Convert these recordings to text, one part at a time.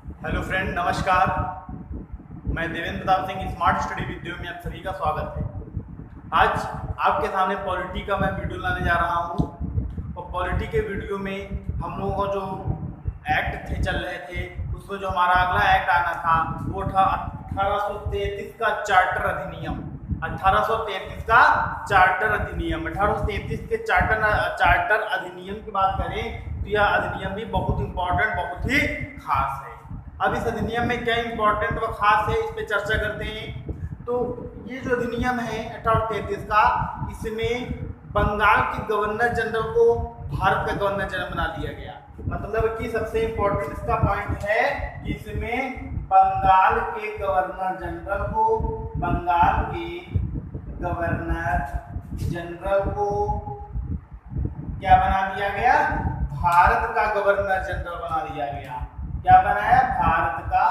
Hello friend, नमस्कार। मैं Devendra Pratap Singh smart study video में आप सभी का स्वागत है। आज आपके सामने पॉलिटी का मैं वीडियो लाने जा रहा हूँ और पॉलिटी के वीडियो में हम लोगों को जो एक्ट थे चल रहे थे उसमें जो हमारा अगला एक्ट आना था वो था 1833 का चार्टर अधिनियम। 1833 का चार्टर अधिनियम 1833 के चार्टर अधिनियम की बात करें तो यह अधिनियम भी बहुत इंपॉर्टेंट, बहुत ही खास है। अब इस अधिनियम में क्या इंपॉर्टेंट व खास है, इस पे चर्चा करते हैं। तो ये जो अधिनियम है 1833 का, इसमें बंगाल के गवर्नर जनरल को भारत का गवर्नर जनरल बना दिया गया। मतलब कि सबसे इंपॉर्टेंट इसका पॉइंट है कि इसमें बंगाल के गवर्नर जनरल को क्या बना दिया गया? भारत का गवर्नर जनरल बना दिया गया। क्या बनाया? भारत का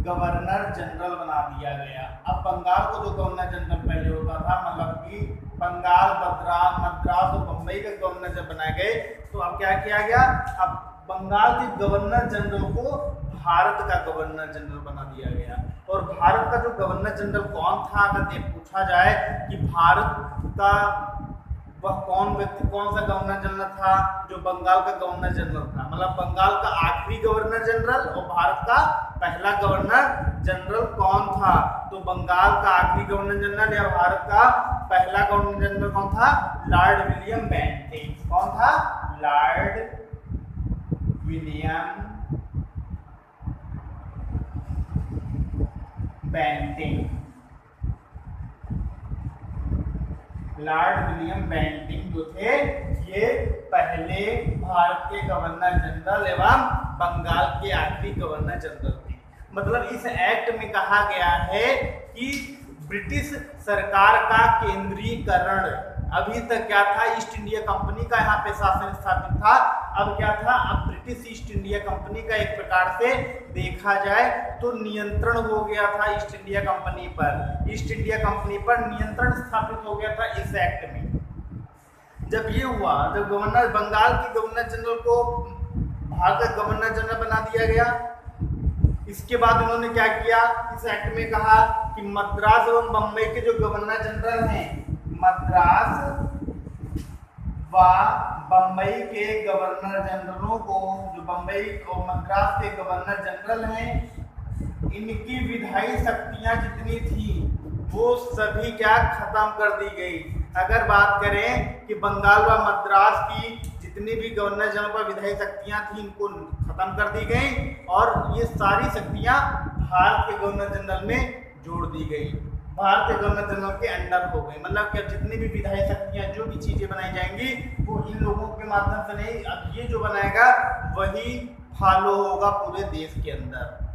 गवर्नर जनरल बना दिया गया। अब बंगाल को जो गवर्नर जनरल पहले होता था, मतलब कि बंगाल, मद्रास और बम्बई का गवर्नर जब बनाए गए तो अब क्या किया गया? अब बंगाल के गवर्नर जनरल को भारत का गवर्नर जनरल बना दिया गया। और भारत का जो गवर्नर जनरल कौन था, अगर ये पूछा जाए कि भारत का वह कौन सा गवर्नर जनरल था, जो बंगाल का गवर्नर जनरल था, मतलब बंगाल का आखिरी गवर्नर जनरल और भारत का पहला गवर्नर जनरल कौन था? तो बंगाल का आखिरी गवर्नर जनरल या भारत का पहला गवर्नर जनरल कौन था? Lord William Bentinck. कौन था? Lord William Bentinck. Lord William Bentinck जो थे ये पहले भारत के गवर्नर जनरल एवं बंगाल के आखिरी गवर्नर जनरल थे। मतलब इस एक्ट में कहा गया है कि ब्रिटिश सरकार का केंद्रीकरण, अभी तक क्या था? ईस्ट इंडिया कंपनी का यहाँ पे शासन स्थापित था। अब क्या था? अब ब्रिटिश ईस्ट इंडिया कंपनी का एक प्रकार से देखा जाए तो नियंत्रण हो गया था ईस्ट इंडिया कंपनी पर। ईस्ट इंडिया कंपनी पर नियंत्रण स्थापित हो गया था इस एक्ट में। जब ये हुआ, जब बंगाल के गवर्नर जनरल को भारत का गवर्नर जनरल बना दिया गया, इसके बाद उन्होंने क्या किया? इस एक्ट में कहा कि मद्रास एवं बम्बई के जो गवर्नर जनरल हैं, मद्रास व बम्बई के गवर्नर जनरलों को, जो बम्बई और मद्रास के गवर्नर जनरल हैं, इनकी विधायी शक्तियां जितनी थी वो सभी क्या खत्म कर दी गई। अगर बात करें कि बंगाल व मद्रास की जितनी भी गवर्नर जनरल पर विधायी शक्तियां थी इनको खत्म कर दी गई और ये सारी शक्तियां भारत के गवर्नर जनरल में जोड़ दी गई, भारत के गवर्नर जनरल के अंडर हो गई। मतलब कि जितनी भी विधायी शक्तियां, जो भी चीजें बनाई जाएंगी वो इन लोगों के माध्यम से नहीं, अब ये जो बनाएगा वही फॉलो होगा पूरे देश के अंदर।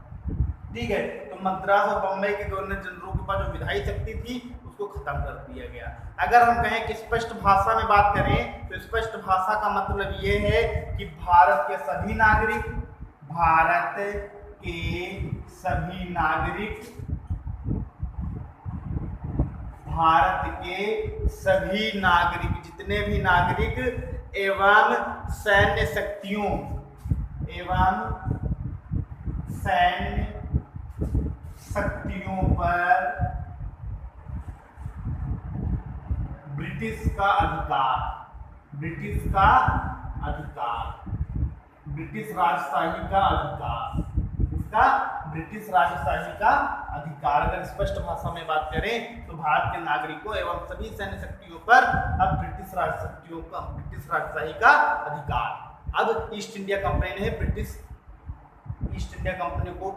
ठीक है, तो मद्रास और बम्बई के गवर्नर जनरलों के पास जो विधायी शक्ति थी उसको खत्म कर दिया गया। अगर हम कहें कि स्पष्ट भाषा में बात करें तो स्पष्ट भाषा का मतलब ये है कि भारत के सभी नागरिक जितने भी नागरिक एवं सैन्य शक्तियों पर ब्रिटिश राजशाही का अधिकार, अगर स्पष्ट भाषा में बात करें तो भारत के नागरिकों एवं सभी सैन्य शक्तियों पर अब ब्रिटिश राजशाही का अधिकार। अब ईस्ट इंडिया कंपनी ने ब्रिटिश ईस्ट इंडिया कंपनी को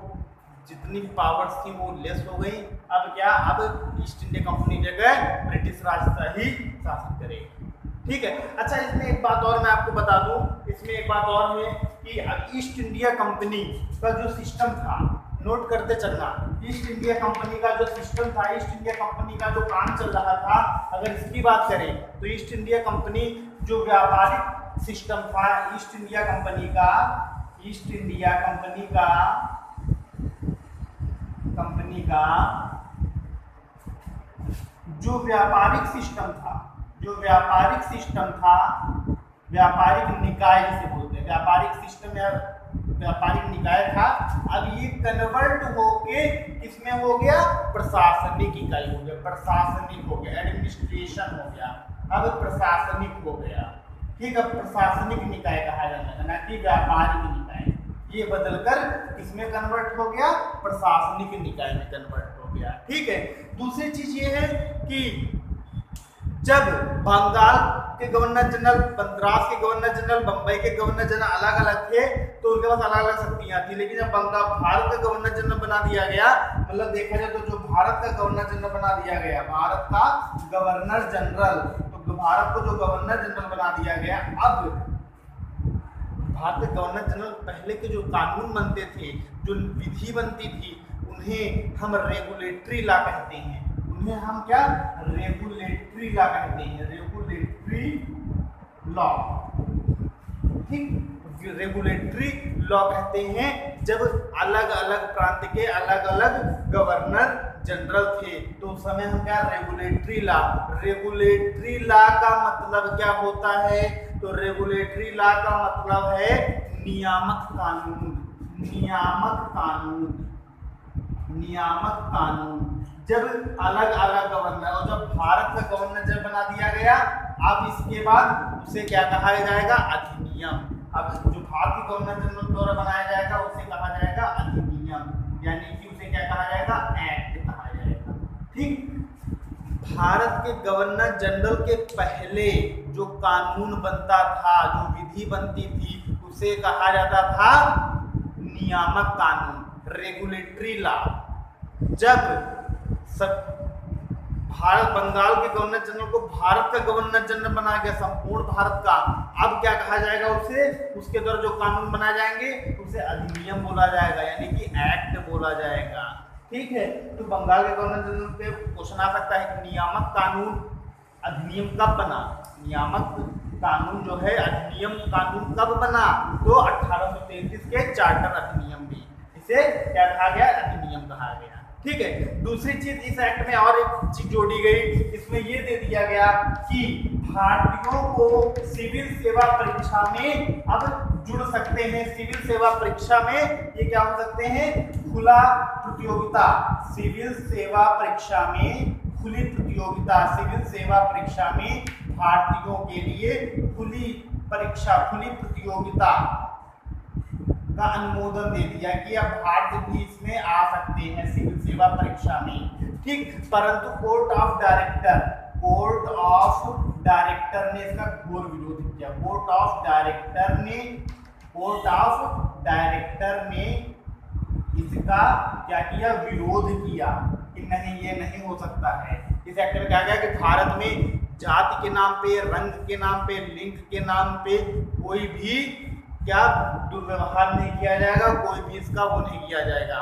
जितनी भी पावर्स थी वो लेस हो गई। अब क्या? अब ईस्ट इंडिया कंपनी जगह ब्रिटिश राजशाही शासन करेगी। ठीक है। अच्छा, इसमें एक बात और मैं आपको बता दूं, इसमें एक बात और है कि अब ईस्ट इंडिया कंपनी का जो सिस्टम था, नोट करते चलना, ईस्ट इंडिया कंपनी का जो सिस्टम था, ईस्ट इंडिया कंपनी का जो काम चल रहा था, अगर इसकी बात करें तो ईस्ट इंडिया कंपनी जो व्यापारिक सिस्टम था, ईस्ट इंडिया कंपनी का जो व्यापारिक सिस्टम था, व्यापारिक निकाय जिसे बोलते हैं, व्यापारिक सिस्टम या व्यापारिक निकाय था, अब ये कन्वर्ट होके किसमें हो गया, प्रशासनिक इकाई हो गया, प्रशासनिक हो गया, एडमिनिस्ट्रेशन हो गया, अब प्रशासनिक हो गया। ठीक है, प्रशासनिक निकाय कहा जाता है, ना कि व्यापारिक निकाय। ये बदलकर किसमें कन्वर्ट हो गया, प्रशासनिक निकाय में कन्वर्ट हो गया। ठीक है, दूसरी चीज ये है कि जब बंगाल के गवर्नर जनरल, मद्रास के गवर्नर जनरल, बंबई के गवर्नर जनरल अलग अलग थे तो उनके पास अलग अलग शक्तियां थी, लेकिन जब बंगाल भारत का गवर्नर जनरल बना दिया गया, मतलब देखा जाए तो जो भारत का गवर्नर जनरल बना दिया गया, भारत का गवर्नर जनरल, तो भारत को जो गवर्नर जनरल बना दिया गया, अब भारत के गवर्नर जनरल पहले के जो कानून बनते थे, जो विधि बनती थी, उन्हें हम रेगुलेटरी लॉ कहते हैं। उन्हें हम क्या, रेगुलेटरी लॉ कहते हैं, रेगुलेटरी लॉ। ठीक, रेगुलेटरी लॉ कहते हैं जब अलग अलग प्रांत के अलग अलग गवर्नर जनरल थे, तो उस समय हम क्या, रेगुलेटरी लॉ। रेगुलेटरी लॉ का मतलब क्या होता है, तो रेगुलेटरी लॉ का मतलब है नियामक कानून, नियामक कानून, नियामक कानून। जब अलग अलग गवर्नर, और जब भारत का गवर्नर जनरल बना दिया गया, अब इसके बाद उसे क्या कहा जाएगा, अधिनियम। अब जो भारत के गवर्नर जनरल द्वारा बनाया जाएगा उसे कहा जाएगा अधिनियम, यानी कि उसे क्या कहा जाएगा, एक्ट कहा जाएगा। ठीक, भारत के गवर्नर जनरल के पहले जो कानून बनता था, जो विधि बनती थी, उसे कहा जाता था नियामक कानून, रेगुलेटरी लॉ। जब सब भारत, बंगाल के गवर्नर जनरल को भारत का गवर्नर जनरल बनाया गया, संपूर्ण भारत का, अब क्या कहा जाएगा उसे, उसके द्वारा जो कानून बनाए जाएंगे उसे अधिनियम बोला जाएगा, यानी कि एक्ट बोला जाएगा। ठीक है, तो बंगाल के गवर्नर जनरल पे क्वेश्चन आ सकता है कि नियामक कानून, अधिनियम कब बना, नियामक कानून जो है, अधिनियम कानून कब बना, तो 1833 के चार्टर अधिनियम में इसे क्या कहा गया, अधिनियम कहा गया। ठीक है, दूसरी चीज इस एक्ट में और एक चीज जोड़ी गई, इसमें ये दे दिया गया कि भारतीयों को सिविल सेवा परीक्षा में अब जुड़ सकते हैं। सिविल सेवा परीक्षा में ये क्या हो सकते हैं, खुला प्रतियोगिता, सिविल सेवा परीक्षा में खुली प्रतियोगिता, सिविल सेवा परीक्षा में भारतीयों के लिए खुली परीक्षा, खुली प्रतियोगिता का अनुमोदन दे दिया कि अब भारत भी इसमें आ सकते हैं सिविल सेवा परीक्षा में। ठीक, परंतु court of director, court of director ने इसका घोर विरोध किया। कोर्ट ऑफ डायरेक्टर ने, कोर्ट ऑफ डायरेक्टर ने इसका क्या किया, विरोध किया कि नहीं, ये नहीं हो सकता है। इस एक्ट में कहा गया कि भारत में जाति के नाम पे, रंग के नाम पे, लिंग के नाम पे कोई भी क्या दुर्व्यवहार नहीं किया जाएगा, कोई भी इसका वो नहीं किया जाएगा,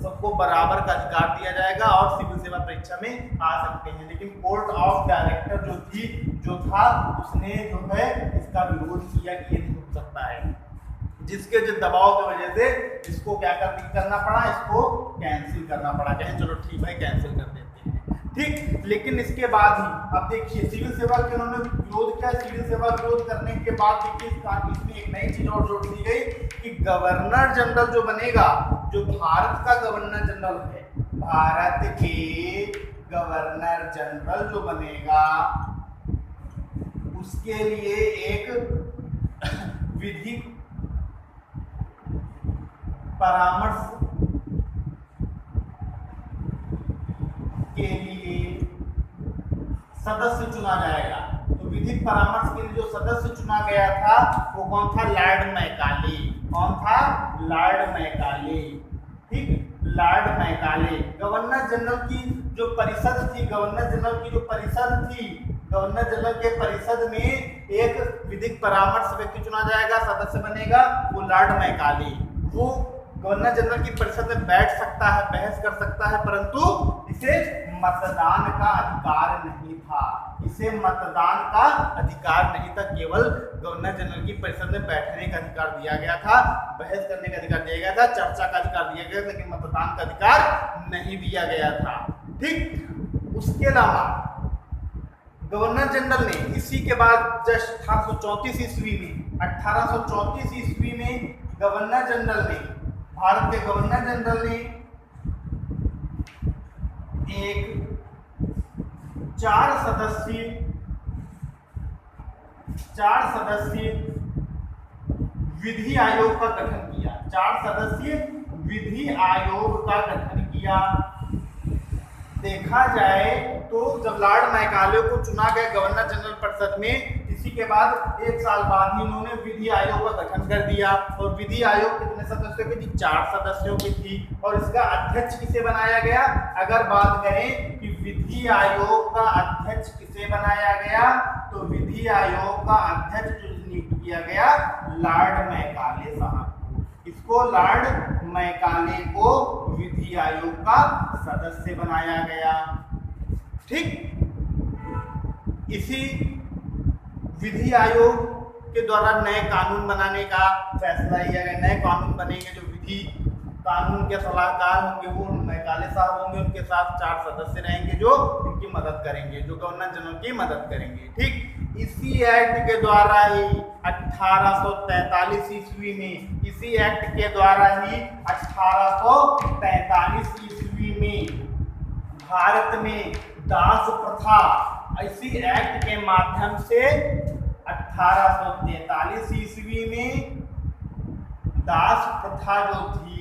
सबको बराबर का अधिकार दिया जाएगा और सिविल सेवा परीक्षा में आ सकते हैं। लेकिन कोर्ट ऑफ डायरेक्टर जो था उसने जो है इसका विरोध किया कि ये नहीं हो सकता है, जिसके जो दबाव की वजह से इसको क्या करना पड़ा, इसको कैंसिल करना पड़ा। कहें चलो ठीक है, कैंसिल कर देते हैं। ठीक, लेकिन इसके बाद ही अब देखिए सिविल सेवा के उन्होंने विरोध किया। सिविल सेवा विरोध करने के बाद देखिए इसमें एक नई चीज और जोड़ दी गई कि गवर्नर जनरल जो बनेगा, जो भारत का गवर्नर जनरल है, भारत के गवर्नर जनरल जो बनेगा, उसके लिए एक विधि परामर्श के लिए सदस्य चुना जाएगा। तो विधिक परामर्श के लिए जो सदस्य चुना गया था वो कौन था, लॉर्ड मैकाले। कौन था, लॉर्ड मैकाले। ठीक, लॉर्ड मैकाले। गवर्नर जनरल की जो परिषद थी, गवर्नर जनरल की जो परिषद थी, गवर्नर जनरल के परिषद में एक विधिक परामर्श व्यक्ति चुना जाएगा, सदस्य बनेगा, वो लॉर्ड मैकाले। वो गवर्नर जनरल की परिषद में बैठ सकता है, बहस कर सकता है, परंतु इसे मतदान का अधिकार नहीं था। इसे मतदान का अधिकार नहीं था, केवल गवर्नर जनरल की परिषद में बैठने का अधिकार दिया गया था, बहस करने का अधिकार दिया गया था, चर्चा का अधिकार दिया गया, लेकिन मतदान का अधिकार नहीं दिया गया था। ठीक, उसके अलावा गवर्नर जनरल ने इसी के बाद जस्ट 1834 ईस्वी में गवर्नर जनरल ने, भारत के गवर्नर जनरल ने एक 4 सदस्यीय विधि आयोग का गठन किया। 4 सदस्यीय विधि आयोग का गठन किया। देखा जाए तो जब लॉर्ड मैकाले को चुना गया गवर्नर जनरल परिषद में, इसी के बाद 1 साल बाद ही उन्होंने विधि आयोग का गठन कर दिया। और विधि आयोग कितने सदस्यों की थी? 4 सदस्यों की थी। और इसका अध्यक्ष किसे बनाया गया? अगर बात करें कि विधि आयोग का अध्यक्ष किसे बनाया गया, तो विधि आयोग का अध्यक्ष जो नियुक्त किया गया लॉर्ड मैकाले साहब को। इसको लॉर्ड मैकाले को विधि आयोग का सदस्य बनाया गया। ठीक, इसी विधि आयोग के द्वारा नए कानून बनाने का फैसला लिया गया। नए कानून बनेंगे, जो विधि कानून के सलाहकार होंगे वो मैकाले साहब होंगे, उनके साथ 4 सदस्य रहेंगे जो इनकी मदद करेंगे, जो गवर्नर जनरल की मदद करेंगे। ठीक, इसी एक्ट के द्वारा ही 1843 ईस्वी में, इसी एक्ट के द्वारा ही 1843 ईस्वी में भारत में दास प्रथा, इसी एक्ट के माध्यम से 1843 ईस्वी में दास प्रथा जो थी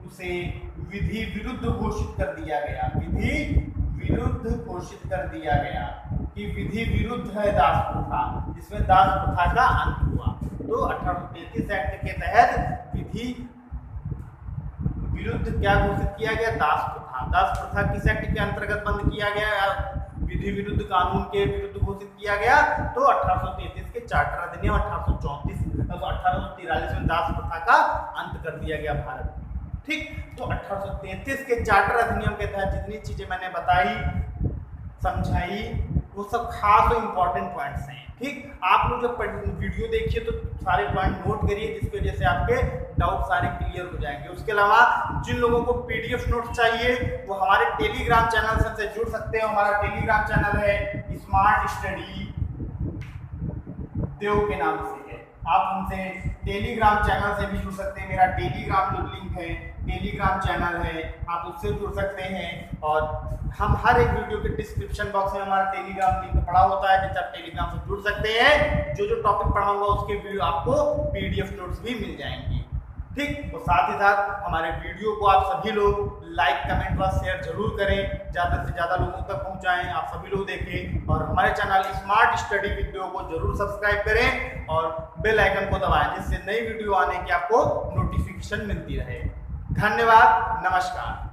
उसे विधि विरुद्ध घोषित कर दिया गया। विधि विरुद्ध घोषित कर दिया गया कि विधि विरुद्ध है दास प्रथा, जिसमें दास प्रथा का अंत हुआ। तो 1833 एक्ट के तहत विधि विरुद्ध क्या घोषित किया गया? दास प्रथा। दास प्रथा किस एक्ट के अंतर्गत बंद किया गया? विधि विरुद्ध कानून के विरुद्ध घोषित किया गया। तो 1833 के चार्टर अधिनियम 1843 में दास प्रथा का अंत कर दिया गया भारत में। ठीक, तो 1833 के चार्टर अधिनियम के तहत जितनी चीजें मैंने बताई, समझाई, वो सब खास और इंपॉर्टेंट पॉइंट्स हैं। ठीक, आप लोग जब वीडियो देखिए तो सारे पॉइंट नोट करिए, जिसकी वजह से आपके डाउट सारे क्लियर हो जाएंगे। उसके अलावा जिन लोगों को पीडीएफ नोट्स चाहिए वो हमारे टेलीग्राम चैनल से जुड़ सकते हैं। हमारा टेलीग्राम चैनल है स्मार्ट स्टडी देव के नाम से है। आप हमसे टेलीग्राम चैनल से भी जुड़ सकते हैं। मेरा टेलीग्राम जो लिंक है, टेलीग्राम चैनल है, आप उससे जुड़ सकते हैं। और हम हर एक वीडियो के डिस्क्रिप्शन बॉक्स में हमारा टेलीग्राम लिंक पड़ा होता है, जिससे आप टेलीग्राम से जुड़ सकते हैं। जो जो टॉपिक पढ़ाऊंगा उसके वीडियो आपको पीडीएफ नोट्स भी मिल जाएंगे। ठीक, तो साथ ही साथ हमारे वीडियो को आप सभी लोग लाइक, कमेंट व शेयर जरूर करें, ज़्यादा से ज़्यादा लोगों तक पहुंचाएं। आप सभी लोग देखें और हमारे चैनल स्मार्ट स्टडी वीडियो को जरूर सब्सक्राइब करें और बेल आइकन को दबाएं, जिससे नई वीडियो आने की आपको नोटिफिकेशन मिलती रहे। धन्यवाद, नमस्कार।